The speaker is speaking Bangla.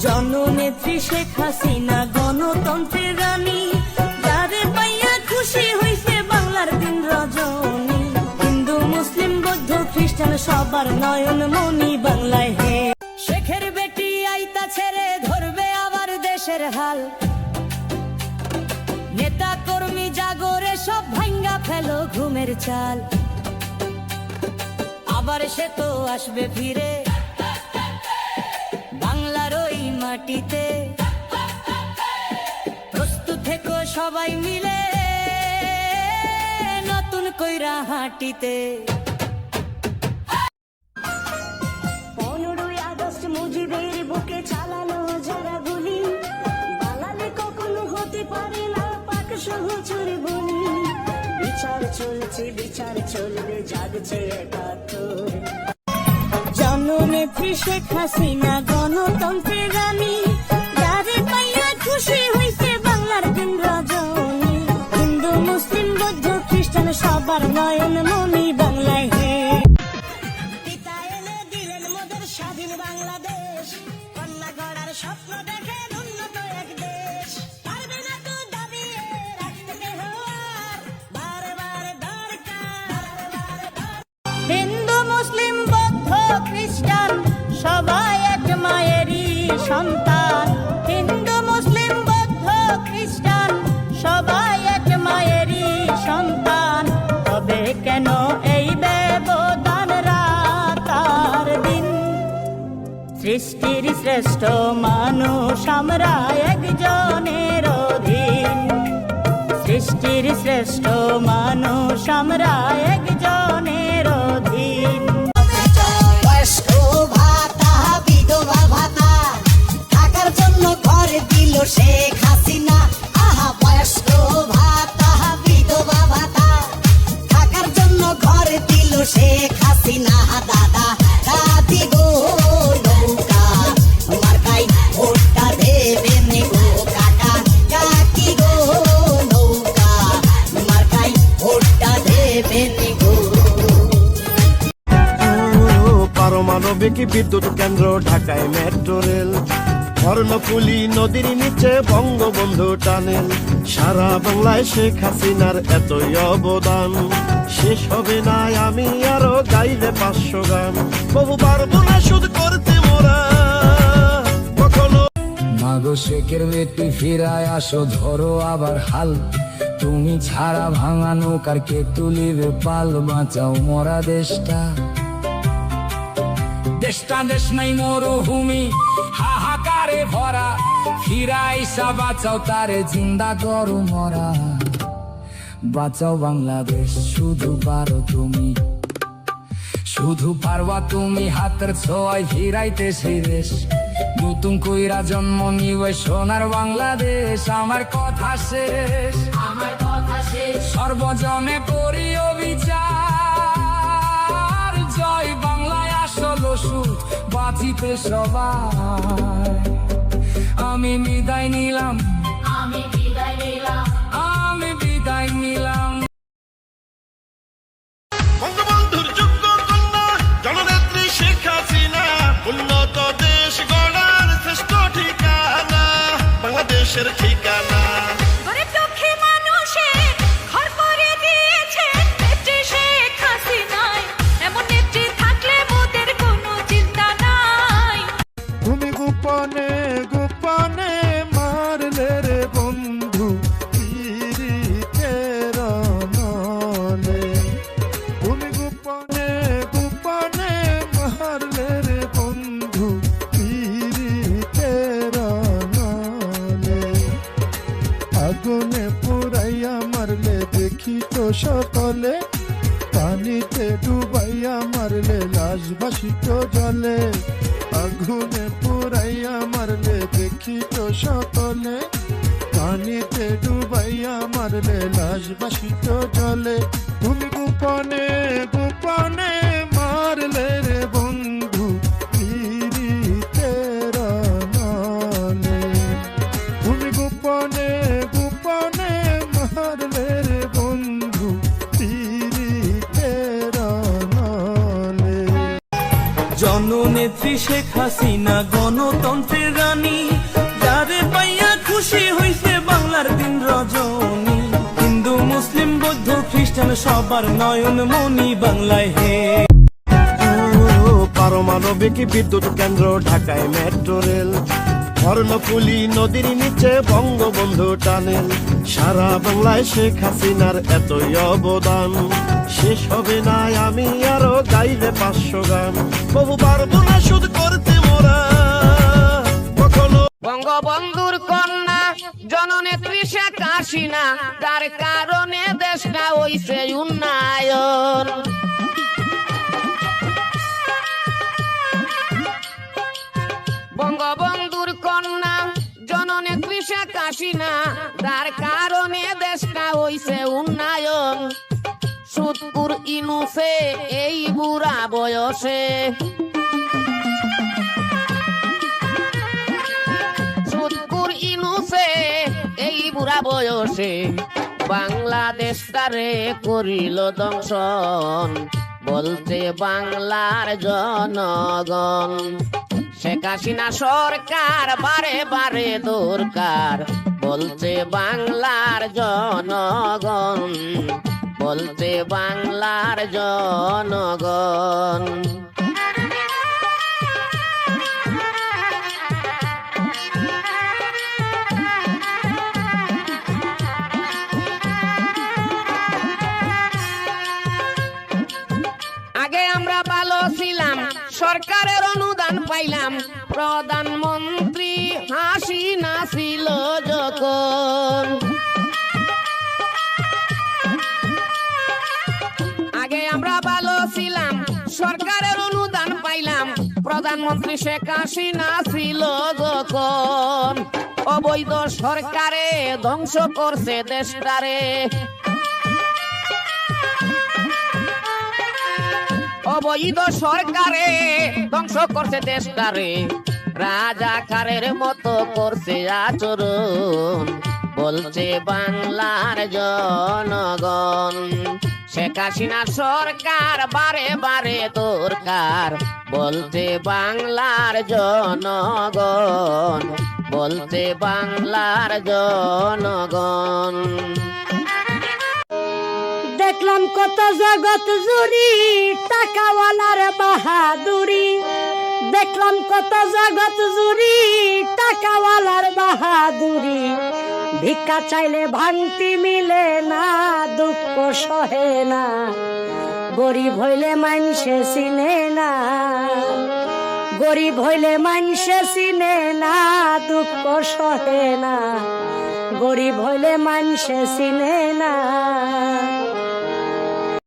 জননেত্রী শেখ হাসিনা গণতন্ত্রের রানী, যারে পাইয়া খুশি হইছে বাংলার দিন রজনী। হিন্দু মুসলিম বৌদ্ধ খ্রিস্টান সবার নয়ন মনি বাংলায় হে। শেখের বেটি আইতা ছেড়ে ধরবে আবার দেশের হাল, নেতা কর্মী জাগরে সব ভাঙ্গা ফেলো ঘুমের চাল। আবার সে তো আসবে ফিরে বাংলার ওই মাটিতে, প্রস্তুত থেকো সবাই মিলে নতুন কইরা হাঁটিতে। 15ই আগস্ট মুজিবের বুকে চালানো যারা গুলি, বাঙালি কখনো হতে পারে না পাক সহচর বলি। বিচার চলছে বিচার চলবে জাগছে একাত্তর। জননেত্রী শেখ হাসিনা গণতন্ত্রের রানী, যারে পাইয়া খুশি হইছে বাংলার দিন রজনী। হিন্দু মুসলিম বৌদ্ধ খ্রিস্টান সবার নয়ন মনি বাংলায় হে। পিতা এনে দিলেন মোদের স্বাধীন বাংলাদেশ, কন্যা গড়ার স্বপ্ন দেখে উন্নত এক দেশ। পারবে না তো দাবিয়ে রাখতে কেহ আর, বারবার দরকার। হিন্দু মুসলিম বৌদ্ধ খ্রিস্টান সবাই এক মায়েরই সন্তান। হিন্দু মুসলিম বৌদ্ধ খ্রিস্টান সবাই এক মায়েরই সন্তান। তবে কেন এই ব্যবধান রাত আর দিন? সৃষ্টির শ্রেষ্ঠ মানুষ আমরা একজনের অধীন। সৃষ্টির শ্রেষ্ঠ মানুষ আমরা একজনের অধীন। বয়স্ক ভাতা বিধবা ভাতা থাকার জন্য ঘর দিল শেখ হাসিনা। আহা বয়স্ক ভাতা বিধবা ভাতা থাকার জন্য ঘর দিল শেখ হাসিনা। দাদা দাদি গো নৌকা মার্কাই ভোটটা দেবেন গো, কাকা কাকি গো নৌকা মার্কাই ভোটটা দেবেন গো। পারমাণবিক বিদ্যুৎ কেন্দ্র ঢাকায় মেট্রো রেল, কর্ণফুলী নদীর নিচে বঙ্গবন্ধু টানেল। সারা বাংলায় শেখ হাসিনার এতই অবদান, শেষ হবে না আমি আরো গাইলে 500 গান। বহু পারবো না শুধু করতে মোরা কখনো। মাগো শেখের বেটি ফিরায় আসো ধরো আবার হাল, তুমি ছাড়া ভাঙা নৌকার কে তুলিবে পাল। বাঁচাও মরা দেশটা, দেশটা দেশ নাই মরুভূমি হাহাকারে ভরা। ফিরাইসা বাঁচাও তারে জিন্দা করো মরা। বাঁচাও বাংলাদেশ শুধু পারো তুমি, শুধু পারবা তুমি হাতের ছোঁয়ায় ফিরাইতে সেই দেশ। নতুন কইরা জন্ম নিবে সোনার বাংলাদেশ। আমার কথা শেষ, আমার কথা শেষ। সর্বজনে করি অবিচার, জয় বাংলায় আসলো সুখ বাঁচিতে সবাই। আমি বিদায় নিলাম, আমি বিদায় নিলাম, আমি বিদায় নিলাম। বঙ্গবন্ধুর যোগ্য কন্যা জননেত্রী শেখ হাসিনা, উন্নত দেশ গড়ার শ্রেষ্ঠ ঠিকানা বাংলাদেশের ঠিকানা। তুমি গোপনে গোপনে মারলে রে বন্ধু পীড়িতের নলে। তুমি গোপনে গোপনে মারলে রে বন্ধু পীড়িতের নলে। আগুনে পুরাইয়া মারলে দেখি তো সকলে, পানিতে ডুবাইয়া মারলে লাশ ভাসিত জলে। আগুনে পুরাইয়া মারলে দেখি তো সকলে, পানিতে ডুবাইয়া মারলে লাশ ভাসিত জলে। তুমি গোপনে গোপনে মারলে রে বন্ধু পীড়িতের নলে। তুমি গোপনে গোপনে মারলে রে বন্ধু পীড়িতের নলে। জননেত্রী শেখ হাসিনা গণতন্ত্রের রানী, যারে পাইয়া খুশি হইছে বাংলার দিন রজনী। হিন্দু মুসলিম বৌদ্ধ খ্রিস্টান সবার নয়ন মনি বাংলায় হে। পারমাণবিক বিদ্যুৎ কেন্দ্র ঢাকায় মেট্রো রেল, কর্ণফুলী নদীর নিচে বঙ্গবন্ধু টানেল। সারা বাংলায় শেখ হাসিনার এতই অবদান, শেষ হবে না আমি আরো গাইলে 500 গান। বহু পারবো না শুধু করতে মোরা কখনো। বঙ্গবন্ধুর কন্যা জননেত্রী শেখ হাসিনা, তার কারণে দেশটা হইছে উন্নয়ন। বঙ্গবন্ধুর কন্যা জননেত্রী শেখ হাসিনা, তার কারণে দেশটা হইছে উন্নয়ন। সুদপুর ইনুফে এই বুড়া বয়সে, সুদপুর ইনুফে এই বুড়া বয়সে বাংলাদেশ তারে করিল দংশন, বলতে বাংলার জনগণ। শেখ হাসিনা সরকার বারে বারে দরকার, বলতে বাংলার জনগণ, বলতে বাংলার জনগণ। আগে আমরা ভালো ছিলাম, সরকারের অনুদান পাইলাম, প্রধানমন্ত্রী হাসিনা ছিল যখন। আগে আমরা ভালো ছিলাম, সরকারের অনুদান পাইলাম, প্রধানমন্ত্রী শেখ হাসিনা ছিল যখন। অবৈধ সরকারে ধ্বংস করছে দেশটারে, অবৈধ সরকারে ধ্বংস করছে দেশটারে। রাজাকারের মতো করছে আচরণ, বলছে বাংলার জনগণ। শেখ হাসিনা সরকার বারে বারে দরকার, বলতে বাংলার জনগণ, বলতে বাংলার জনগণ। দেখলাম কত জগৎ জুড়ি টাকাওয়ালার বাহাদুরি, দেখলাম কত জগৎ জুড়ি টাকাওয়ালার বাহাদুরি। ভিক্ষা চাইলে ভাঙতি মিলে না, দুঃখ সহে না, গরিব হইলে মানসে চিনে না, গরিব হইলে মানসে চিনে না, দুঃখ সহে না, গরিব হইলে মানসে চিনে না।